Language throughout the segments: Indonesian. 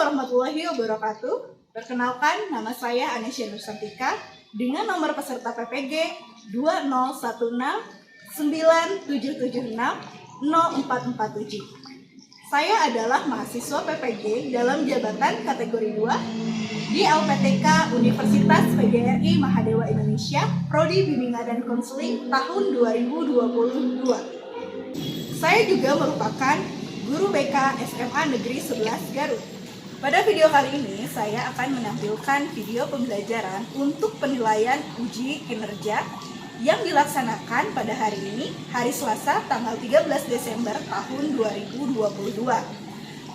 warahmatullahi wabarakatuh. Perkenalkan, nama saya Anesya Nursantika dengan nomor peserta PPG 20169776047. Saya adalah mahasiswa PPG dalam jabatan kategori 2 di LPTK Universitas PGRI Mahadewa Indonesia, Prodi Bimbingan dan Konseling tahun 2022. Saya juga merupakan guru BK SMA Negeri 11 Garut. Pada video kali ini, saya akan menampilkan video pembelajaran untuk penilaian uji kinerja yang dilaksanakan pada hari ini, hari Selasa, tanggal 13 Desember tahun 2022.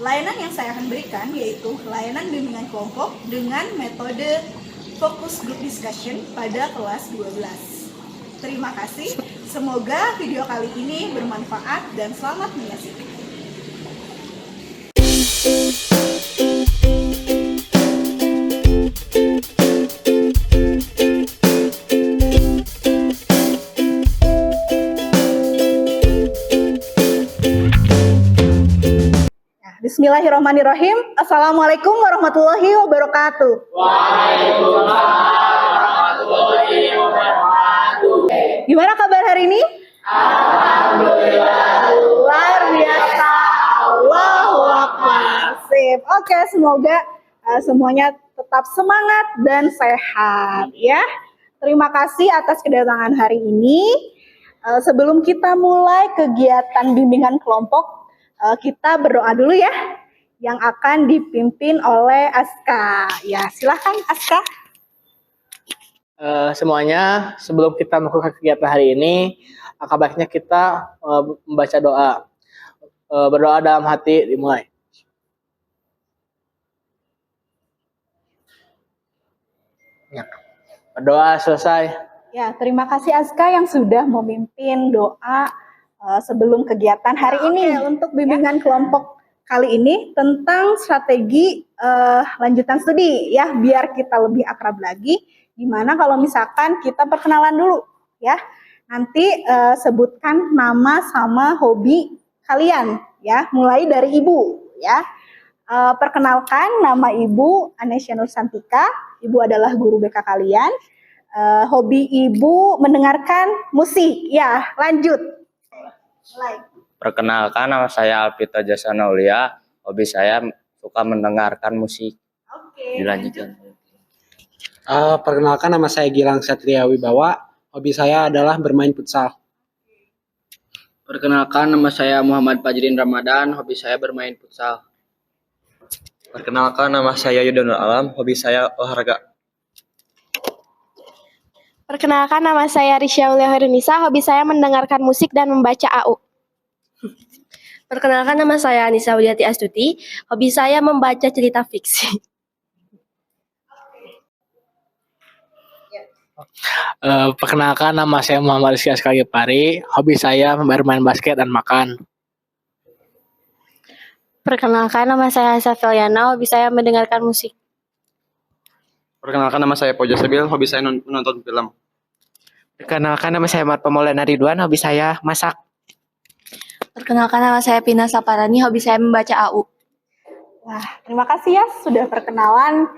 Layanan yang saya akan berikan yaitu layanan bimbingan kelompok dengan metode Focus Group Discussion pada kelas 12. Terima kasih, semoga video kali ini bermanfaat dan selamat menyaksikan. Bismillahirrahmanirrahim. Assalamualaikum warahmatullahi wabarakatuh. Waalaikumsalam warahmatullahi wabarakatuh. Gimana kabar hari ini? Alhamdulillah. Luar biasa. Allahu Akbar. Sip. Oke, semoga semuanya tetap semangat dan sehat ya. Terima kasih atas kedatangan hari ini. Sebelum kita mulai kegiatan bimbingan kelompok, kita berdoa dulu ya, yang akan dipimpin oleh Aska. Ya, silahkan Aska. Semuanya, sebelum kita melakukan kegiatan hari ini, baiknya kita membaca doa. Berdoa dalam hati, dimulai. Ya. Berdoa selesai. Ya, terima kasih Aska yang sudah memimpin doa sebelum kegiatan hari ini. Untuk bimbingan kelompok kali ini tentang strategi lanjutan studi ya, biar kita lebih akrab lagi. Gimana kalau misalkan kita perkenalan dulu ya. Nanti sebutkan nama sama hobi kalian ya, mulai dari Ibu ya. Perkenalkan, nama Ibu Anesya Nursantika. Ibu adalah guru BK kalian. Hobi Ibu mendengarkan musik. Ya, lanjut. Perkenalkan, nama saya Alpita Jasana Ulia. Hobi saya suka mendengarkan musik. Oke. Dilanjutkan. Perkenalkan, nama saya Gilang Satria Wibawa. Hobi saya adalah bermain futsal. Perkenalkan, nama saya Muhammad Fajrin Ramadan. Hobi saya bermain futsal. Perkenalkan, nama saya Yudhanul Alam. Hobi saya olahraga. Perkenalkan, nama saya Risya Ulia Herunisa. Hobi saya mendengarkan musik dan membaca AU. Perkenalkan, nama saya Anissa Widiati Astuti. Hobi saya membaca cerita fiksi. Perkenalkan, nama saya Muhammad Rizky Askari Pari. Hobi saya bermain basket dan makan. Perkenalkan, nama saya Safiliana. Hobi saya mendengarkan musik. Perkenalkan, nama saya Poja Sebil. Hobi saya menonton film. Perkenalkan, nama saya Marpa Maulana Ridwan. Hobi saya masak. Perkenalkan, nama saya Pina Saparani. Hobi saya membaca AU. Wah, terima kasih ya sudah perkenalan.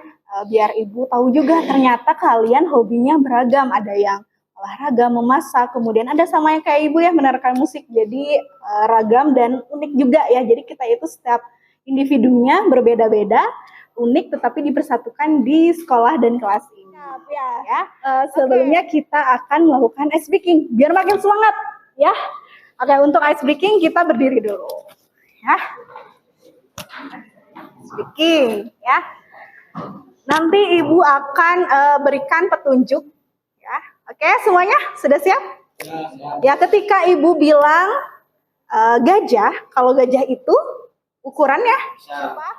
Biar Ibu tahu juga ternyata kalian hobinya beragam. Ada yang olahraga, memasak, kemudian ada sama yang kayak Ibu ya, mendengarkan musik. Jadi ragam dan unik juga ya. Jadi kita itu setiap individunya berbeda-beda, unik tetapi dipersatukan di sekolah dan kelas ini. Ya. Sebelumnya kita akan melakukan ice breaking biar makin semangat ya. Oke, untuk ice breaking kita berdiri dulu ya. Ice breaking ya. Nanti Ibu akan berikan petunjuk ya. Oke, semuanya sudah siap? Ya, ketika Ibu bilang gajah, kalau gajah itu ukurannya apa?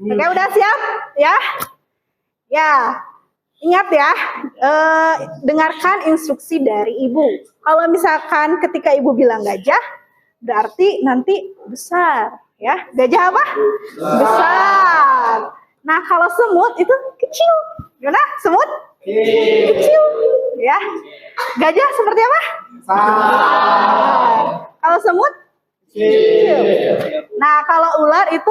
Oke, udah siap ya? Ya, ingat ya, dengarkan instruksi dari Ibu. Kalau misalkan ketika Ibu bilang gajah, berarti nanti besar ya. Gajah apa? Besar. Nah, kalau semut itu kecil. Gimana? Semut? Kecil. Ya. Gajah seperti apa? Besar. Kalau semut? Kecil. Nah, kalau ular itu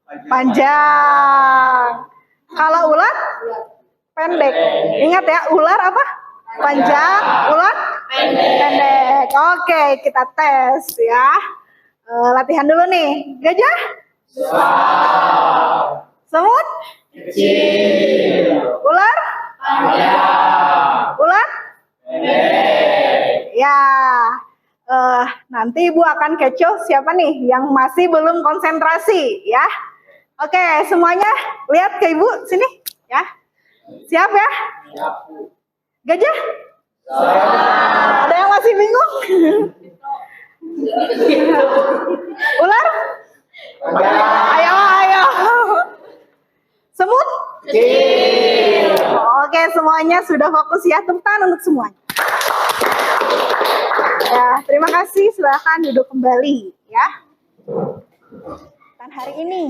Panjang. Kalau ular? Pendek. Ingat ya, ular apa? Panjang, ular? Pendek. Oke, kita tes ya. Latihan dulu nih. Gajah? Semut? Ular? Ular? Ya. Nanti Ibu akan kecoh siapa nih yang masih belum konsentrasi ya. Oke, semuanya lihat ke Ibu sini ya. Siap ya? Gajah? Ada yang masih bingung? Ular? Ayo, ayo. Semut? Oke, semuanya sudah fokus ya. Tepuk tangan untuk semuanya. Ya, terima kasih. Silakan duduk kembali ya. Dan hari ini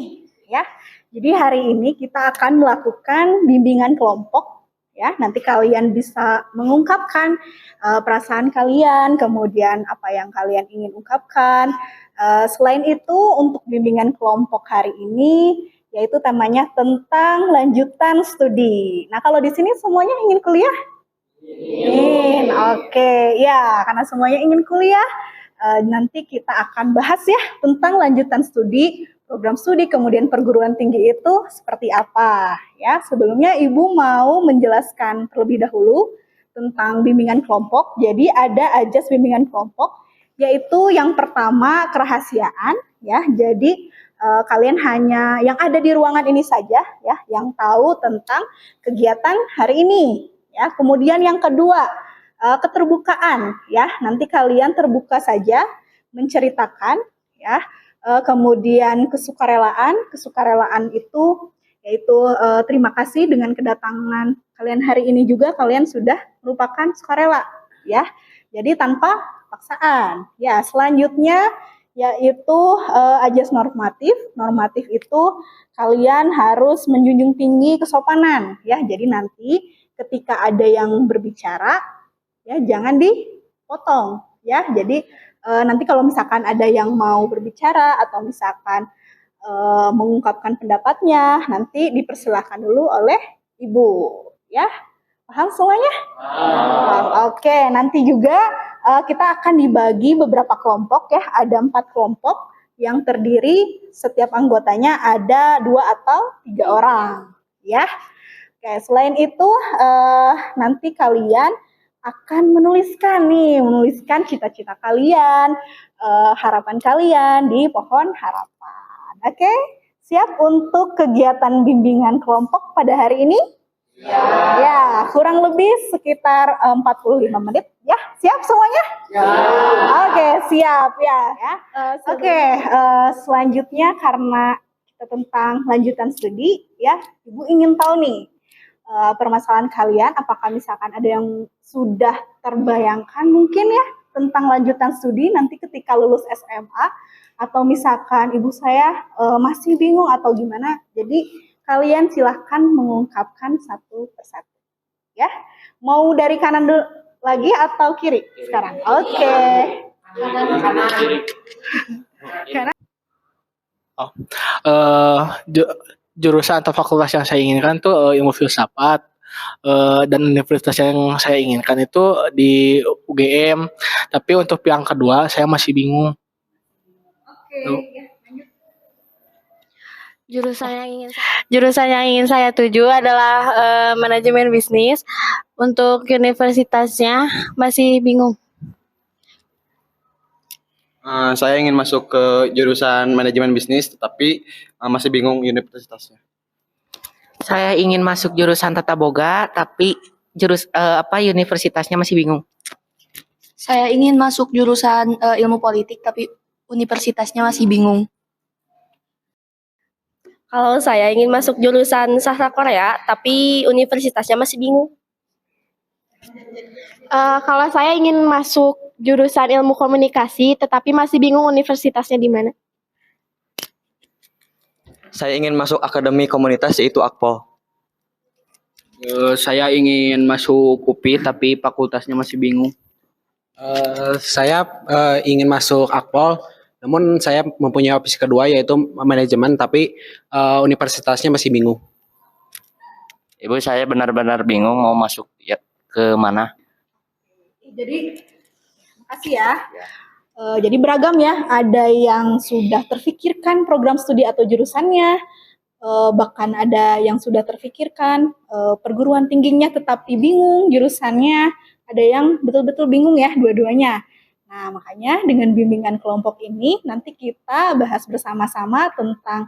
ya. Jadi hari ini kita akan melakukan bimbingan kelompok ya. Nanti kalian bisa mengungkapkan perasaan kalian, kemudian apa yang kalian ingin ungkapkan. Selain itu untuk bimbingan kelompok hari ini yaitu temanya tentang lanjutan studi. Nah, kalau di sini semuanya ingin kuliah? Ingin. Oke, ya, karena semuanya ingin kuliah, nanti kita akan bahas ya tentang lanjutan studi, program studi, kemudian perguruan tinggi itu seperti apa ya. Sebelumnya Ibu mau menjelaskan terlebih dahulu tentang bimbingan kelompok. Jadi ada ajas bimbingan kelompok, yaitu yang pertama kerahasiaan ya. Jadi kalian hanya yang ada di ruangan ini saja ya yang tahu tentang kegiatan hari ini ya. Kemudian yang kedua keterbukaan ya. Nanti kalian terbuka saja menceritakan ya. Kemudian kesukarelaan itu yaitu terima kasih dengan kedatangan kalian hari ini juga kalian sudah merupakan sukarela ya. Jadi tanpa paksaan. Ya, selanjutnya yaitu ajas normatif. Normatif itu kalian harus menjunjung tinggi kesopanan ya. Jadi nanti ketika ada yang berbicara ya jangan dipotong ya. Jadi nanti kalau misalkan ada yang mau berbicara atau misalkan mengungkapkan pendapatnya nanti dipersilahkan dulu oleh Ibu ya. Paham semuanya? Paham. Oke, nanti juga kita akan dibagi beberapa kelompok ya. Ada 4 kelompok yang terdiri setiap anggotanya ada 2 atau 3 orang ya. Oke, selain itu nanti kalian akan menuliskan cita-cita kalian, harapan kalian di pohon harapan. Oke, siap untuk kegiatan bimbingan kelompok pada hari ini? Ya, kurang lebih sekitar 45 menit. Ya, siap semuanya? Ya. Oke, siap ya. Oke, selanjutnya karena kita tentang lanjutan studi, ya, Ibu ingin tahu nih permasalahan kalian. Apakah misalkan ada yang sudah terbayangkan mungkin ya tentang lanjutan studi nanti ketika lulus SMA, atau misalkan ibu saya masih bingung atau gimana? Jadi kalian silahkan mengungkapkan satu persatu. Ya, mau dari kanan dulu lagi atau kiri sekarang? Oke. Kanan. Jurusan atau fakultas yang saya inginkan tuh ilmu filsafat, dan universitas yang saya inginkan itu di UGM. Tapi untuk yang kedua saya masih bingung. Oke. Jurusan yang ingin saya tuju adalah manajemen bisnis. Untuk universitasnya masih bingung. Saya ingin masuk ke jurusan manajemen bisnis, tetapi masih bingung universitasnya. Saya ingin masuk jurusan tata boga, tapi universitasnya masih bingung. Saya ingin masuk jurusan ilmu politik, tapi universitasnya masih bingung. Kalau saya ingin masuk jurusan sastra Korea, tapi universitasnya masih bingung. Kalau saya ingin masuk jurusan ilmu komunikasi, tetapi masih bingung universitasnya di mana. Saya ingin masuk akademi komunitas yaitu Akpol. Saya ingin masuk UPI tapi fakultasnya masih bingung. Saya ingin masuk Akpol, Namun saya mempunyai opsi kedua yaitu manajemen, tapi universitasnya masih bingung. Ibu, saya benar-benar bingung mau masuk ya ke mana. Jadi, makasih ya. Jadi beragam ya, ada yang sudah terfikirkan program studi atau jurusannya, bahkan ada yang sudah terfikirkan perguruan tingginya tetapi bingung jurusannya, ada yang betul-betul bingung ya dua-duanya. Nah, makanya dengan bimbingan kelompok ini nanti kita bahas bersama-sama tentang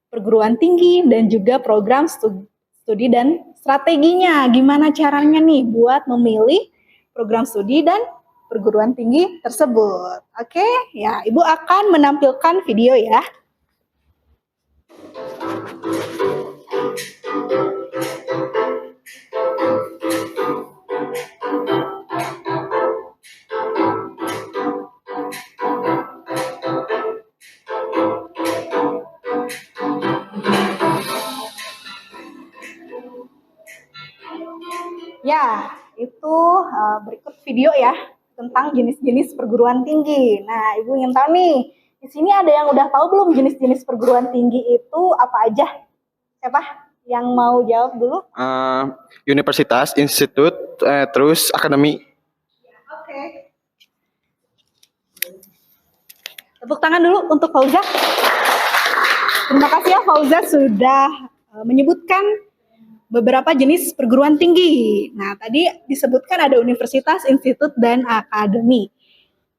perguruan tinggi dan juga program studi dan strateginya. Gimana caranya nih buat memilih program studi dan perguruan tinggi tersebut. Oke, ya Ibu akan menampilkan video ya. Ya, itu berikut video ya tentang jenis-jenis perguruan tinggi. Nah, Ibu ingin tahu nih, di sini ada yang udah tahu belum jenis-jenis perguruan tinggi itu apa aja? Siapa yang mau jawab dulu? Universitas, institut, terus akademi. Oke. Tepuk tangan dulu untuk Fauza. Terima kasih ya Fauza sudah menyebutkan beberapa jenis perguruan tinggi. Nah, tadi disebutkan ada universitas, institut, dan akademi.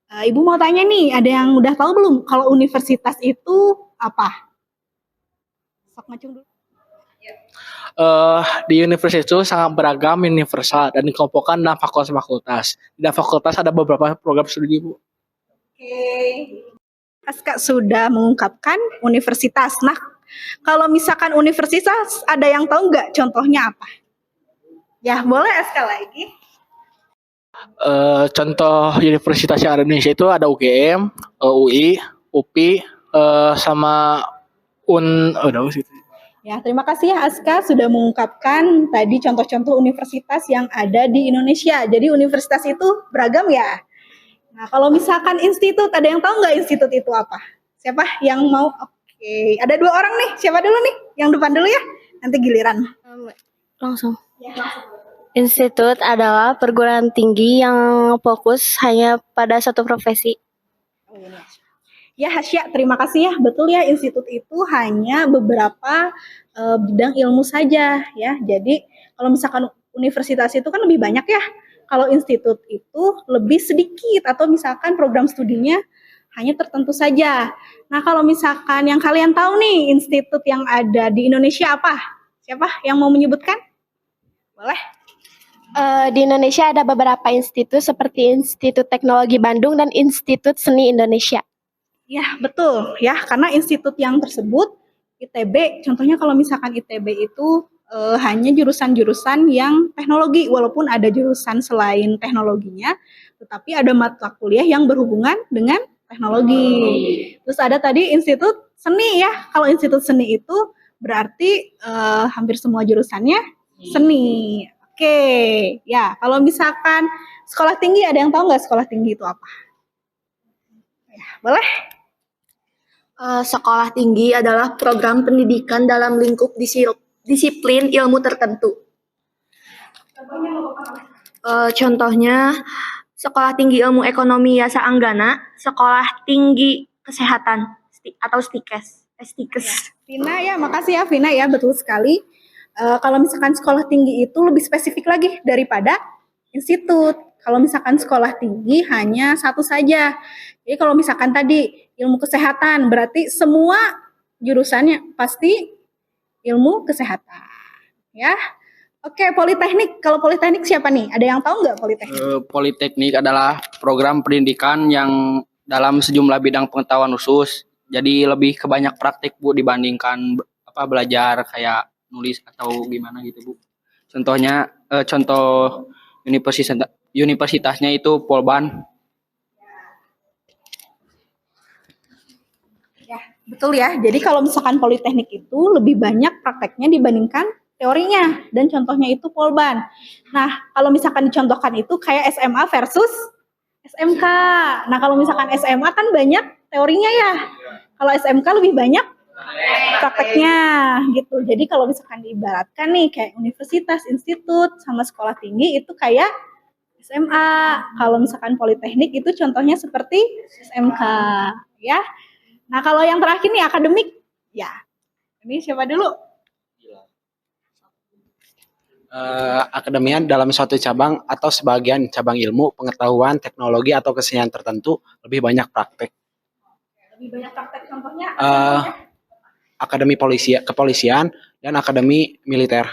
Ibu mau tanya nih, ada yang udah tahu belum kalau universitas itu apa? Sok ngacung dulu. Di universitas itu sangat beragam, universal, dan dikelompokkan dalam fakultas-fakultas. Di fakultas ada beberapa program studi, Bu. Oke. Aska sudah mengungkapkan universitas. Nah, kalau misalkan universitas, ada yang tahu nggak contohnya apa? Ya, boleh Aska lagi. Contoh universitas yang ada di Indonesia itu ada UGM, UI, UPI, sama udah gitu. Ya, terima kasih ya Aska sudah mengungkapkan tadi contoh-contoh universitas yang ada di Indonesia. Jadi universitas itu beragam ya. Nah, kalau misalkan institut, ada yang tahu nggak institut itu apa? Siapa yang mau? Oke, ada 2 orang nih. Siapa dulu nih? Yang depan dulu ya. Nanti giliran. Langsung. Ya, langsung. Institut adalah perguruan tinggi yang fokus hanya pada satu profesi. Ya, Hasya, terima kasih ya. Betul ya, institut itu hanya beberapa bidang ilmu saja ya. Jadi, kalau misalkan universitas itu kan lebih banyak ya. Kalau institut itu lebih sedikit atau misalkan program studinya hanya tertentu saja. Nah, kalau misalkan yang kalian tahu nih, institut yang ada di Indonesia apa? Siapa yang mau menyebutkan? Boleh? Di Indonesia ada beberapa institut seperti Institut Teknologi Bandung dan Institut Seni Indonesia. Ya, betul ya, karena institut yang tersebut ITB, contohnya kalau misalkan ITB itu hanya jurusan-jurusan yang teknologi, walaupun ada jurusan selain teknologinya, tetapi ada mata kuliah yang berhubungan dengan teknologi. Terus ada tadi institut seni ya, kalau institut seni itu berarti hampir semua jurusannya seni. Oke, ya kalau misalkan sekolah tinggi, ada yang tahu nggak sekolah tinggi itu apa? Ya, boleh? Sekolah tinggi adalah program pendidikan dalam lingkup disiplin ilmu tertentu. Contohnya, Sekolah Tinggi Ilmu Ekonomi Yasa Anggana, Sekolah Tinggi Kesehatan atau STIKES. Vina ya, makasih ya Vina ya, betul sekali. Kalau misalkan sekolah tinggi itu lebih spesifik lagi daripada institut. Kalau misalkan sekolah tinggi hanya satu saja. Jadi kalau misalkan tadi ilmu kesehatan, berarti semua jurusannya pasti ilmu kesehatan. Ya, oke, politeknik. Kalau politeknik siapa nih? Ada yang tahu nggak politeknik? Politeknik adalah program pendidikan yang dalam sejumlah bidang pengetahuan khusus. Jadi lebih ke banyak praktik, Bu, dibandingkan belajar kayak nulis atau gimana gitu, Bu. Contohnya contoh universitasnya itu Polban. Ya, betul ya. Jadi kalau misalkan politeknik itu lebih banyak prakteknya dibandingkan teorinya, dan contohnya itu Polban. Nah, kalau misalkan dicontohkan itu kayak SMA versus SMK. Nah, kalau misalkan SMA kan banyak teorinya ya. Kalau SMK lebih banyak prakteknya gitu. Jadi kalau misalkan diibaratkan nih kayak universitas, institut, sama sekolah tinggi itu kayak SMA. Kalau misalkan politeknik itu contohnya seperti SMK ya. Nah, kalau yang terakhir nih akademik ya. Ini siapa dulu? Akademia dalam suatu cabang atau sebagian cabang ilmu, pengetahuan, teknologi atau kesenian tertentu lebih banyak praktek. Lebih banyak praktek contohnya? Akademi kepolisian dan akademi militer.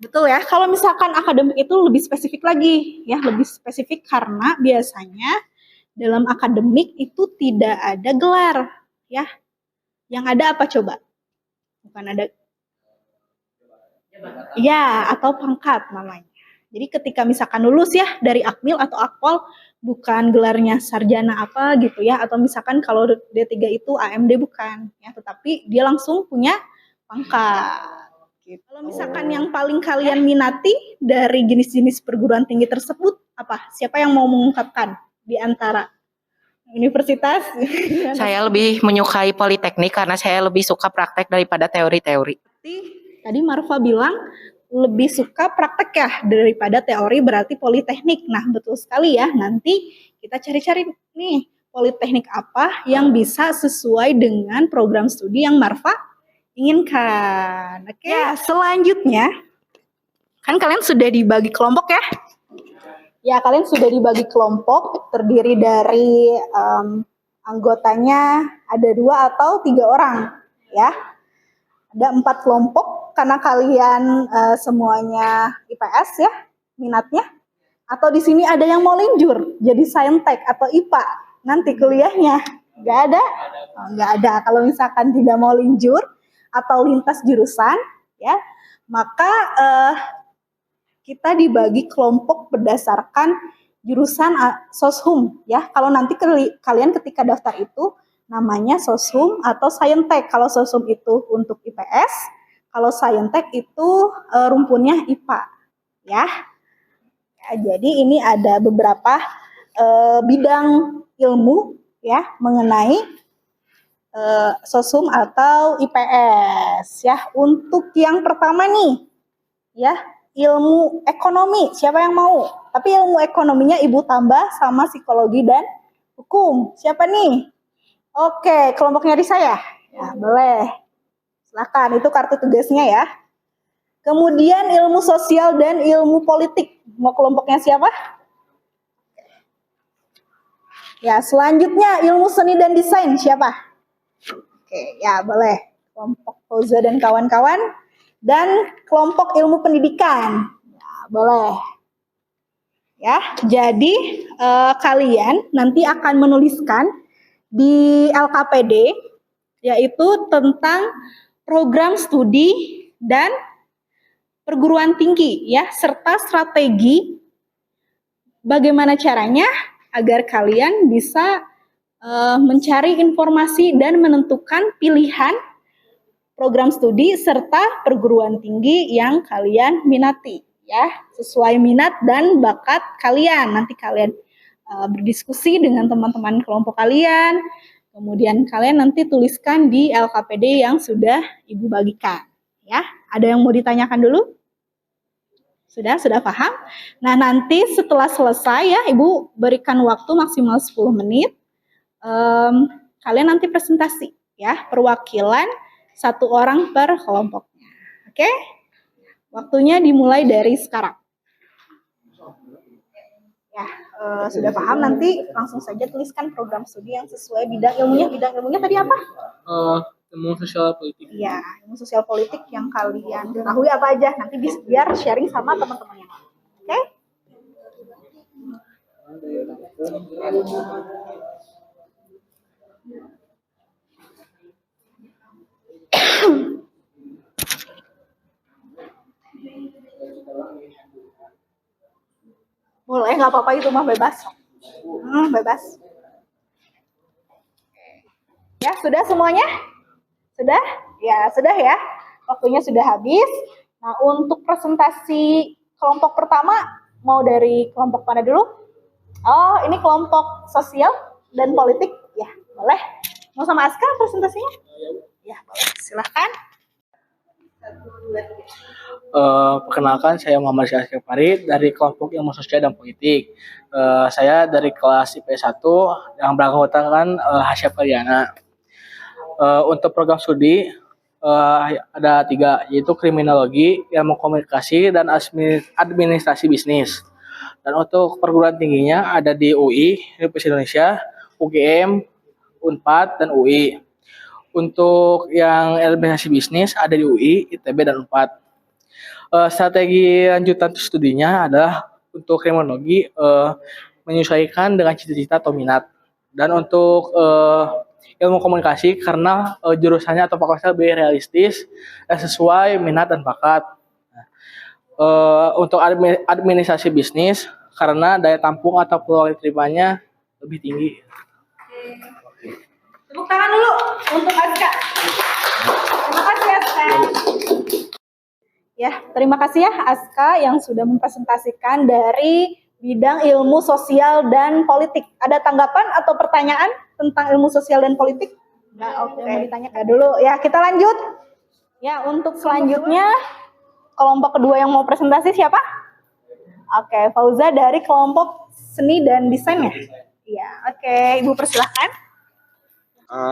Betul ya. Kalau misalkan akademik itu lebih spesifik lagi ya, lebih spesifik karena biasanya dalam akademik itu tidak ada gelar ya. Yang ada apa coba? Bukan ada ya, atau pangkat namanya. Jadi ketika misalkan lulus ya dari Akmil atau Akpol, bukan gelarnya sarjana apa gitu ya, atau misalkan kalau D3 itu AMD bukan ya, tetapi dia langsung punya pangkat. Gitu. Kalau misalkan yang paling kalian minati dari jenis-jenis perguruan tinggi tersebut apa? Siapa yang mau mengungkapkan di antara universitas? Saya lebih menyukai politeknik karena saya lebih suka praktek daripada teori-teori. Tadi Marfa bilang lebih suka praktek ya daripada teori, berarti politeknik. Nah, betul sekali ya. Nanti kita cari-cari nih politeknik apa yang bisa sesuai dengan program studi yang Marfa inginkan. Oke. Ya, selanjutnya kan kalian sudah dibagi kelompok ya. Ya, kalian sudah dibagi kelompok terdiri dari anggotanya ada 2 atau 3 orang ya. Ada 4 kelompok karena kalian semuanya IPS ya minatnya. Atau di sini ada yang mau linjur jadi saintek atau IPA nanti kuliahnya. Nggak ada? Oh, nggak ada. Kalau misalkan tidak mau linjur atau lintas jurusan ya, maka kita dibagi kelompok berdasarkan jurusan soshum ya. Kalau nanti kalian ketika daftar itu namanya soshum atau saintek. Kalau soshum itu untuk IPS, kalau saintek itu rumpunnya IPA ya. Jadi ini ada beberapa bidang ilmu ya mengenai soshum atau IPS ya. Untuk yang pertama nih ya, ilmu ekonomi. Siapa yang mau? Tapi ilmu ekonominya Ibu tambah sama psikologi dan hukum. Siapa nih? Oke, kelompoknya di saya. Ya, boleh. Silakan, itu kartu tugasnya ya. Kemudian ilmu sosial dan ilmu politik. Mau kelompoknya siapa? Ya, selanjutnya ilmu seni dan desain. Siapa? Oke, ya boleh. Kelompok Fauza dan kawan-kawan. Dan kelompok ilmu pendidikan. Ya, boleh. Ya, jadi kalian nanti akan menuliskan di LKPD yaitu tentang program studi dan perguruan tinggi ya, serta strategi bagaimana caranya agar kalian bisa mencari informasi dan menentukan pilihan program studi serta perguruan tinggi yang kalian minati ya, sesuai minat dan bakat kalian. Nanti kalian berdiskusi dengan teman-teman kelompok kalian, kemudian kalian nanti tuliskan di LKPD yang sudah Ibu bagikan ya. Ada yang mau ditanyakan dulu? Sudah paham? Nah, nanti setelah selesai ya, Ibu berikan waktu maksimal 10 menit. Kalian nanti presentasi ya, perwakilan 1 orang per kelompoknya. Oke? Waktunya dimulai dari sekarang. Ya, sudah paham, nanti langsung saja tuliskan program studi yang sesuai bidang ilmunya. Bidang ilmunya tadi apa? Ilmu sosial politik. Iya, ilmu sosial politik yang kalian ketahui apa aja. Nanti biar sharing sama teman-temannya. Oke? Boleh, nggak apa-apa, itu mah bebas. Bebas. Ya, sudah semuanya? Sudah? Ya, sudah ya. Waktunya sudah habis. Nah, untuk presentasi kelompok pertama, Mau dari kelompok mana dulu? Oh, ini kelompok sosial dan politik. Ya, boleh. Mau sama Aska presentasinya? Ya, boleh. Silahkan. Perkenalkan, saya Muhammad Syahrir Farid dari kelompok ilmu sosial dan politik. Saya dari kelas IP 1 yang beranggotakan Hasya Pariana. Untuk program studi ada 3, yaitu kriminologi, ilmu komunikasi, dan administrasi bisnis. Dan untuk perguruan tingginya ada di UI, Universitas Indonesia, UGM, Unpad, dan UI. Untuk yang administrasi bisnis ada di UI, ITB, dan Unpad. Strategi lanjutan studinya adalah untuk kriminologi menyesuaikan dengan cita-cita atau minat. Dan untuk ilmu komunikasi karena jurusannya atau fakultasnya lebih realistis dan sesuai minat dan bakat. Untuk administrasi bisnis karena daya tampung atau peluang diterimanya lebih tinggi. Tepuk tangan dulu untuk Aska. Terima kasih Aska. Ya, terima kasih ya Aska yang sudah mempresentasikan dari bidang ilmu sosial dan politik. Ada tanggapan atau pertanyaan tentang ilmu sosial dan politik? Nggak, oke. Mau ditanyakan dulu. Ya, kita lanjut. Ya, untuk selanjutnya kelompok kedua yang mau presentasi siapa? Oke, Fauza dari kelompok seni dan desain ya? Iya, oke. Ibu persilahkan.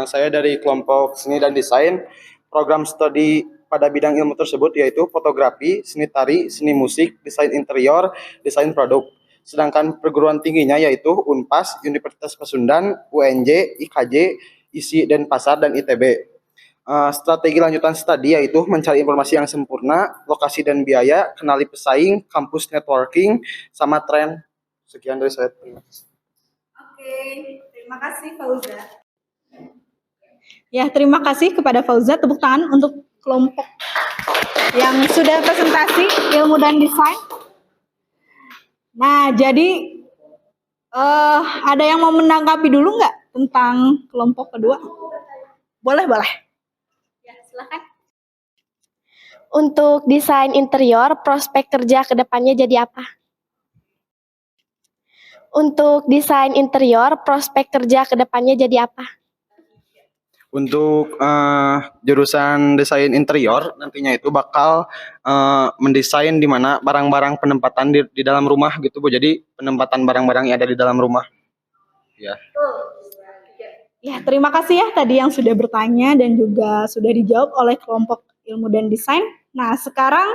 Saya dari kelompok seni dan desain. Program studi pada bidang ilmu tersebut yaitu fotografi, seni tari, seni musik, desain interior, desain produk. Sedangkan perguruan tingginya yaitu Unpas, Universitas Pasundan, UNJ, IKJ, ISI, Denpasar, dan ITB. Strategi lanjutan studi yaitu mencari informasi yang sempurna, lokasi dan biaya, kenali pesaing, kampus networking, sama tren. Sekian dari saya. Oke, terima kasih Fauza. Ya, terima kasih kepada Fauza. Tepuk tangan untuk kelompok yang sudah presentasi ilmu dan desain. Nah, jadi ada yang mau menanggapi dulu nggak tentang kelompok kedua? Boleh, boleh. Ya, silakan. Untuk desain interior, prospek kerja ke depannya jadi apa? Untuk desain interior, prospek kerja ke depannya jadi apa? Untuk jurusan desain interior nantinya itu bakal mendesain di mana barang-barang penempatan di dalam rumah gitu Bu. Jadi penempatan barang-barang yang ada di dalam rumah. Ya. Ya, terima kasih ya tadi yang sudah bertanya dan juga sudah dijawab oleh kelompok ilmu dan desain. Nah, sekarang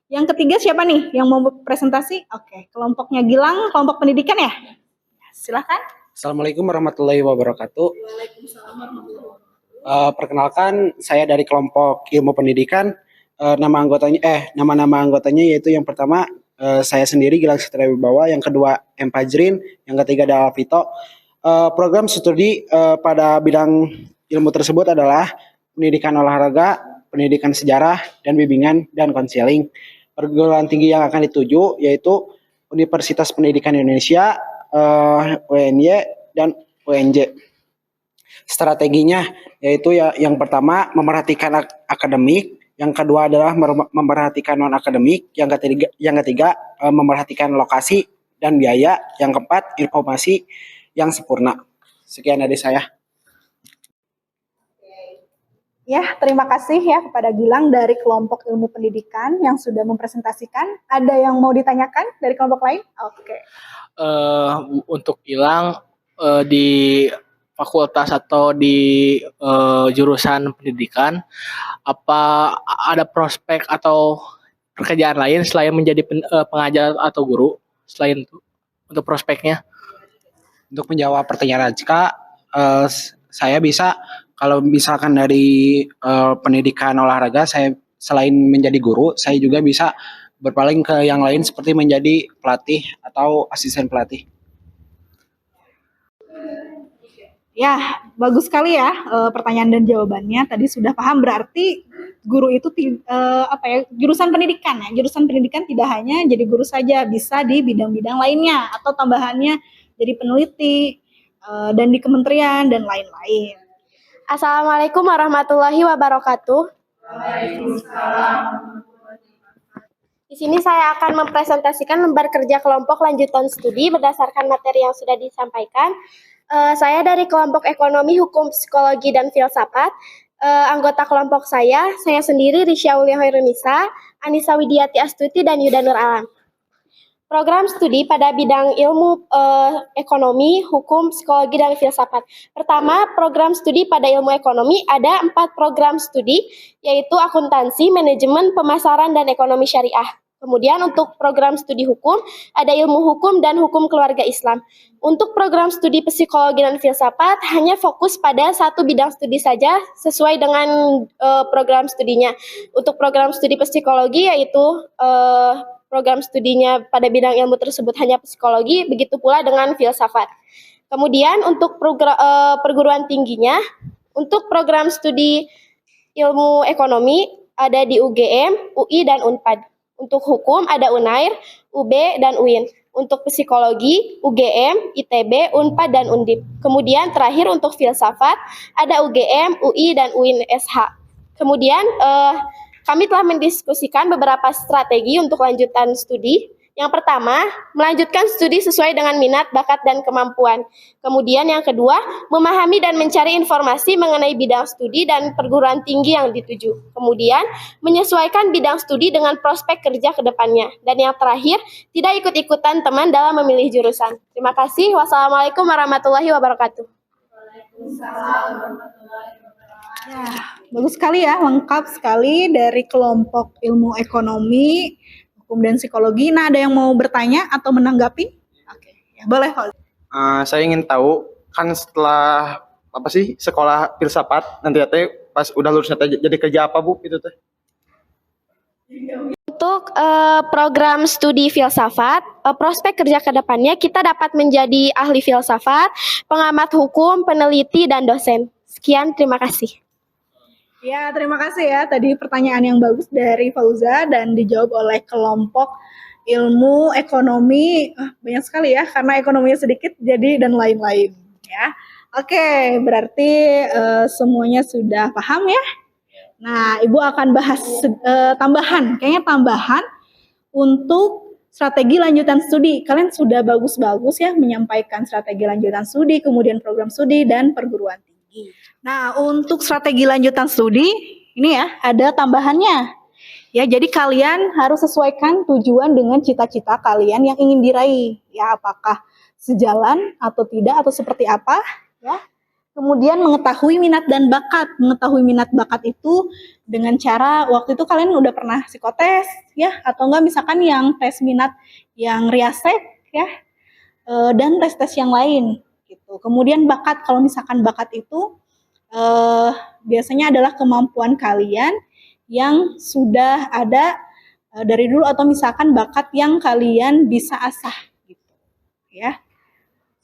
yang ketiga siapa nih yang mau presentasi? Oke, kelompoknya Gilang, kelompok pendidikan ya? Silakan. Assalamualaikum warahmatullahi wabarakatuh. Perkenalkan, saya dari kelompok ilmu pendidikan. Nama-nama anggotanya yaitu yang pertama saya sendiri Gilang Citra Wibawa, yang kedua M Fajrin, yang ketiga adalah Vito. Program studi pada bidang ilmu tersebut adalah pendidikan olahraga, pendidikan sejarah, dan bimbingan dan konseling. Perguruan tinggi yang akan dituju yaitu Universitas Pendidikan Indonesia, UNY, dan UNJ. Strateginya yaitu yang pertama memerhatikan akademik, yang kedua adalah memerhatikan non akademik, yang ketiga memerhatikan lokasi dan biaya, yang keempat informasi yang sempurna. Sekian dari saya. Ya, terima kasih ya kepada Gilang dari kelompok ilmu pendidikan yang sudah mempresentasikan. Ada yang mau ditanyakan dari kelompok lain? Oke. Untuk Gilang di fakultas atau di jurusan pendidikan, apa ada prospek atau pekerjaan lain selain menjadi pengajar atau guru selain itu untuk prospeknya? Untuk menjawab pertanyaan Ajka, saya bisa kalau misalkan dari pendidikan olahraga, saya selain menjadi guru, saya juga bisa berpaling ke yang lain seperti menjadi pelatih atau asisten pelatih. Ya, bagus sekali ya pertanyaan dan jawabannya. Tadi sudah paham, berarti guru itu jurusan pendidikan ya. Jurusan pendidikan tidak hanya jadi guru saja, bisa di bidang-bidang lainnya atau tambahannya jadi peneliti dan di kementerian dan lain-lain. Assalamualaikum warahmatullahi wabarakatuh. Di sini saya akan mempresentasikan lembar kerja kelompok lanjutan studi berdasarkan materi yang sudah disampaikan. Saya dari kelompok ekonomi, hukum, psikologi, dan filsafat. Anggota kelompok saya sendiri Risya Aulia Hoirunisa, Anissa Widiati Astuti, dan Yuda Nur Alam. Program studi pada bidang ilmu ekonomi, hukum, psikologi, dan filsafat. Pertama, program studi pada ilmu ekonomi ada 4 program studi, yaitu akuntansi, manajemen, pemasaran, dan ekonomi syariah. Kemudian untuk program studi hukum, ada ilmu hukum dan hukum keluarga Islam. Untuk program studi psikologi dan filsafat, hanya fokus pada satu bidang studi saja sesuai dengan program studinya. Untuk program studi psikologi yaitu program studinya pada bidang ilmu tersebut hanya psikologi, begitu pula dengan filsafat. Kemudian untuk perguruan tingginya, untuk program studi ilmu ekonomi ada di UGM, UI, dan UNPAD. Untuk hukum ada UNAIR, UB, dan UIN. Untuk psikologi, UGM, ITB, UNPAD, dan UNDIP. Kemudian terakhir untuk filsafat ada UGM, UI, dan UIN SH. Kemudian kami telah mendiskusikan beberapa strategi untuk lanjutan studi. Yang pertama, melanjutkan studi sesuai dengan minat, bakat, dan kemampuan. Kemudian yang kedua, memahami dan mencari informasi mengenai bidang studi dan perguruan tinggi yang dituju. Kemudian, menyesuaikan bidang studi dengan prospek kerja ke depannya. Dan yang terakhir, tidak ikut-ikutan teman dalam memilih jurusan. Terima kasih. Wassalamualaikum warahmatullahi wabarakatuh. Ya, bagus sekali ya, lengkap sekali dari kelompok ilmu ekonomi, hukum, dan psikologi. Nah, ada yang mau bertanya atau menanggapi? Oke, ya, boleh. Saya ingin tahu, kan setelah sekolah filsafat nanti teh pas udah lulus teh jadi kerja apa Bu itu teh? Untuk program studi filsafat, prospek kerja ke depannya kita dapat menjadi ahli filsafat, pengamat hukum, peneliti, dan dosen. Sekian, terima kasih. Ya, terima kasih ya. Tadi pertanyaan yang bagus dari Fauza dan dijawab oleh kelompok ilmu ekonomi. Banyak sekali ya, karena ekonominya sedikit jadi dan lain-lain ya. Oke, berarti semuanya sudah paham ya. Nah, Ibu akan bahas tambahan untuk strategi lanjutan studi. Kalian sudah bagus-bagus ya menyampaikan strategi lanjutan studi, kemudian program studi, dan perguruan tinggi. Nah, untuk strategi lanjutan studi, ini ya, ada tambahannya. Ya, jadi kalian harus sesuaikan tujuan dengan cita-cita kalian yang ingin diraih. Ya, apakah sejalan atau tidak, atau seperti apa, ya. Kemudian mengetahui minat dan bakat. Mengetahui minat bakat itu dengan cara, waktu itu kalian udah pernah psikotes, ya, atau enggak misalkan yang tes minat yang riasek, ya, dan tes-tes yang lain. Gitu. Kemudian bakat, kalau misalkan bakat itu biasanya adalah kemampuan kalian yang sudah ada dari dulu, atau misalkan bakat yang kalian bisa asah gitu ya.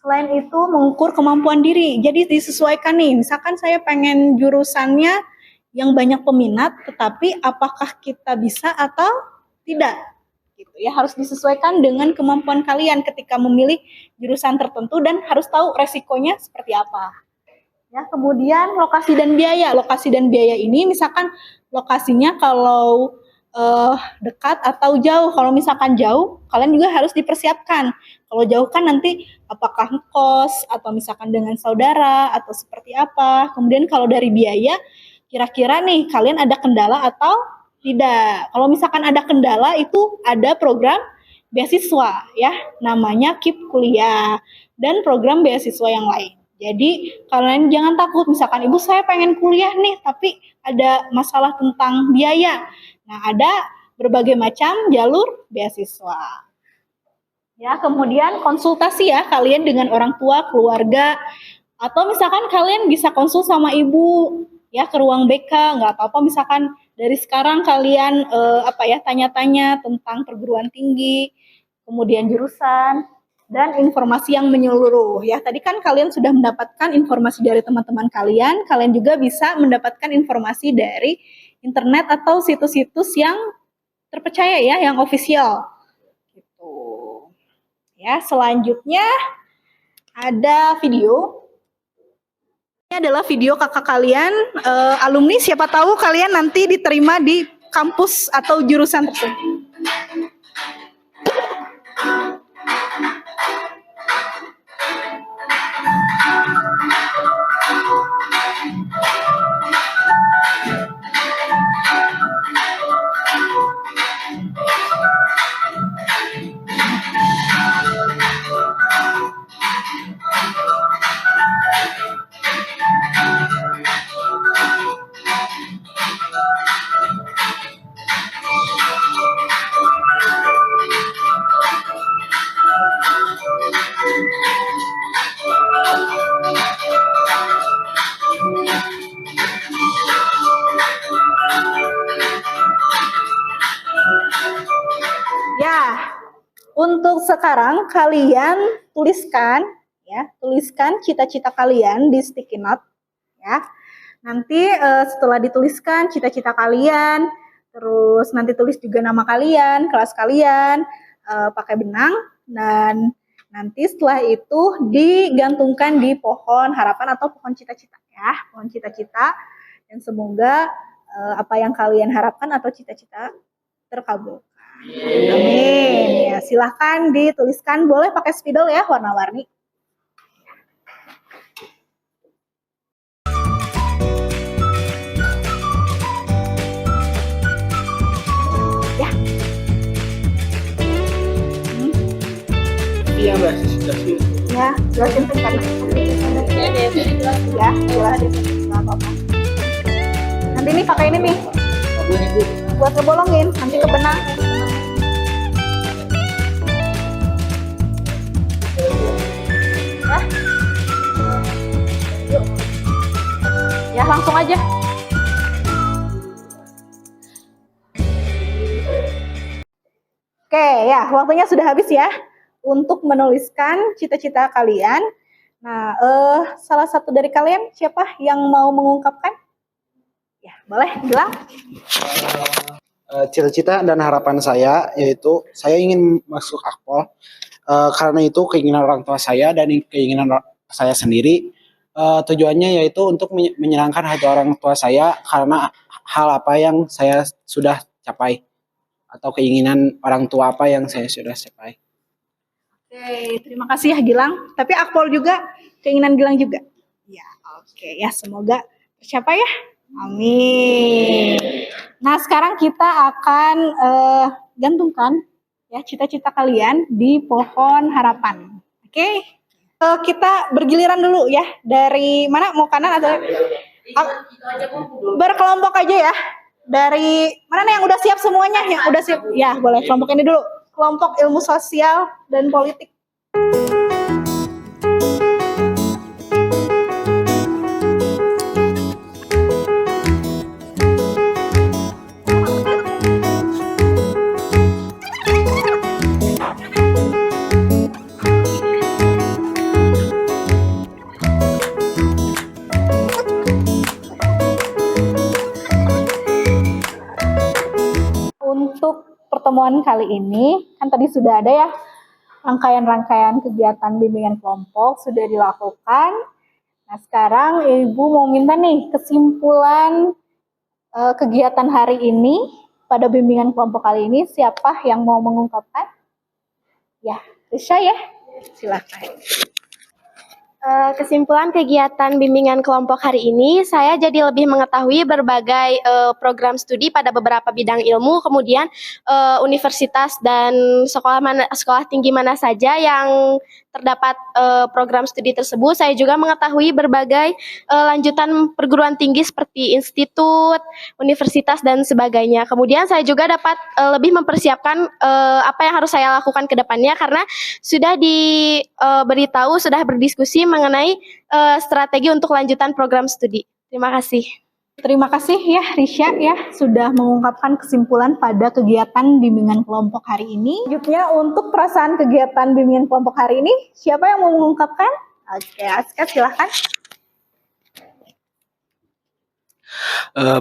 Selain itu mengukur kemampuan diri, jadi disesuaikan nih, misalkan saya pengen jurusannya yang banyak peminat, tetapi apakah kita bisa atau tidak gitu ya, harus disesuaikan dengan kemampuan kalian ketika memilih jurusan tertentu dan harus tahu resikonya seperti apa. Ya, kemudian lokasi dan biaya. Lokasi dan biaya ini misalkan lokasinya kalau dekat atau jauh. Kalau misalkan jauh, kalian juga harus dipersiapkan. Kalau jauh kan nanti apakah ngekos atau misalkan dengan saudara atau seperti apa. Kemudian kalau dari biaya, kira-kira nih kalian ada kendala atau tidak. Kalau misalkan ada kendala, itu ada program beasiswa ya, namanya KIP Kuliah, dan program beasiswa yang lain. Jadi kalian jangan takut, misalkan Ibu saya pengen kuliah nih tapi ada masalah tentang biaya. Nah, ada berbagai macam jalur beasiswa. Ya, kemudian konsultasi ya kalian dengan orang tua, keluarga, atau misalkan kalian bisa konsul sama Ibu ya ke ruang BK, nggak apa-apa misalkan dari sekarang kalian tanya-tanya tentang perguruan tinggi, kemudian jurusan, dan informasi yang menyeluruh ya. Tadi kan kalian sudah mendapatkan informasi dari teman-teman kalian juga bisa mendapatkan informasi dari internet atau situs-situs yang terpercaya ya, yang official. Gitu. Ya, selanjutnya ada video. Ini adalah video kakak kalian, alumni, siapa tahu kalian nanti diterima di kampus atau jurusan tersebut. Ya, untuk sekarang kalian tuliskan cita-cita kalian di sticky note ya. Nanti setelah dituliskan cita-cita kalian, terus nanti tulis juga nama kalian, kelas kalian, pakai benang, dan nanti setelah itu digantungkan di pohon harapan atau pohon cita-cita ya, pohon cita-cita, dan semoga apa yang kalian harapkan atau cita-cita terkabul. Amin. Ya, silahkan dituliskan, boleh pakai spidol ya, warna-warni. Ya. Iya Mbak, sudah sih. Ya, jelasin singkat. Ya, jelasin nggak apa-apa. Nanti nih pakai ini nih, buat ngebolongin, nanti ke benang. Yuk. Ya, langsung aja. Oke, ya, waktunya sudah habis ya untuk menuliskan cita-cita kalian. Nah, salah satu dari kalian siapa yang mau mengungkapkan? Ya, boleh bilang. Cita-cita dan harapan saya yaitu saya ingin masuk Akpol. Karena itu keinginan orang tua saya dan keinginan saya sendiri. Tujuannya yaitu untuk menyenangkan hati orang tua saya karena hal apa yang saya sudah capai atau keinginan orang tua apa yang saya sudah capai. Oke, terima kasih ya Gilang. Tapi Akpol juga keinginan Gilang juga. Ya, oke ya, semoga tercapai ya. Amin. Nah, sekarang kita akan gantungkan ya cita-cita kalian di pohon harapan. Oke. Kita bergiliran dulu ya. Dari mana, mau kanan atau berkelompok aja ya. Dari mana nih yang udah siap semuanya? Yang udah siap? Ya, boleh kelompok ini dulu. Kelompok ilmu sosial dan politik. Untuk pertemuan kali ini, kan tadi sudah ada ya rangkaian-rangkaian kegiatan bimbingan kelompok sudah dilakukan. Nah, sekarang Ibu mau minta nih kesimpulan kegiatan hari ini pada bimbingan kelompok kali ini. Siapa yang mau mengungkapkan? Ya, Risha ya, silakan. Kesimpulan kegiatan bimbingan kelompok hari ini, saya jadi lebih mengetahui berbagai program studi pada beberapa bidang ilmu, kemudian universitas dan sekolah tinggi mana saja yang terdapat program studi tersebut. Saya juga mengetahui berbagai lanjutan perguruan tinggi seperti institut, universitas dan sebagainya. Kemudian saya juga dapat lebih mempersiapkan apa yang harus saya lakukan ke depannya karena sudah diberitahu, sudah berdiskusi mengenai strategi untuk lanjutan program studi. Terima kasih. Terima kasih ya Risha ya sudah mengungkapkan kesimpulan pada kegiatan bimbingan kelompok hari ini. Selanjutnya untuk perasaan kegiatan bimbingan kelompok hari ini, siapa yang mau mengungkapkan? Oke, Aska silahkan.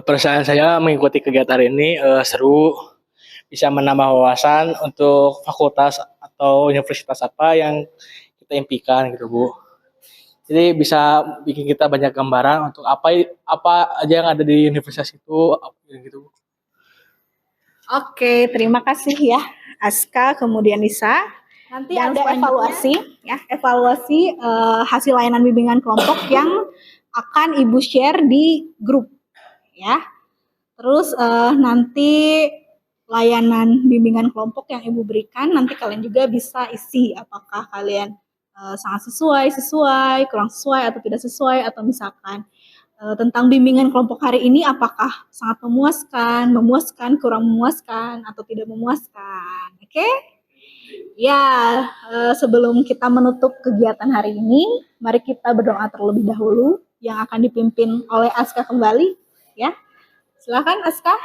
Perasaan saya mengikuti kegiatan ini seru, bisa menambah wawasan untuk fakultas atau universitas apa yang kita impikan gitu Bu. Jadi bisa bikin kita banyak gambaran untuk apa aja yang ada di universitas itu gitu. Oke, terima kasih ya Aska kemudian Nisa. Nanti Dan ada selanjutnya- evaluasi, ya, evaluasi hasil layanan bimbingan kelompok yang akan Ibu share di grup, ya. Terus nanti layanan bimbingan kelompok yang Ibu berikan, nanti kalian juga bisa isi apakah kalian sangat sesuai, kurang sesuai, atau tidak sesuai, atau misalkan tentang bimbingan kelompok hari ini apakah sangat memuaskan, kurang memuaskan, atau tidak memuaskan. Oke? Ya, sebelum kita menutup kegiatan hari ini, mari kita berdoa terlebih dahulu yang akan dipimpin oleh Aska kembali, ya. Silakan Aska.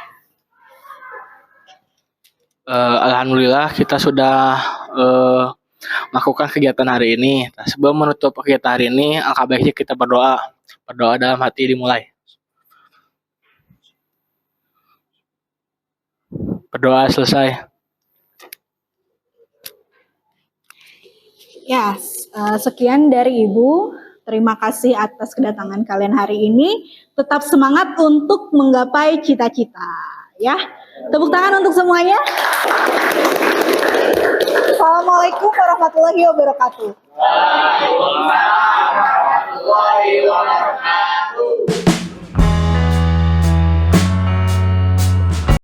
Alhamdulillah kita sudah melakukan kegiatan hari ini. Nah, sebelum menutup kegiatan hari ini, alangkah baiknya kita berdoa. Berdoa dalam hati dimulai. Berdoa selesai. Ya, sekian dari Ibu. Terima kasih atas kedatangan kalian hari ini. Tetap semangat untuk menggapai cita-cita, ya. Tepuk tangan untuk semuanya. Assalamualaikum warahmatullahi wabarakatuh.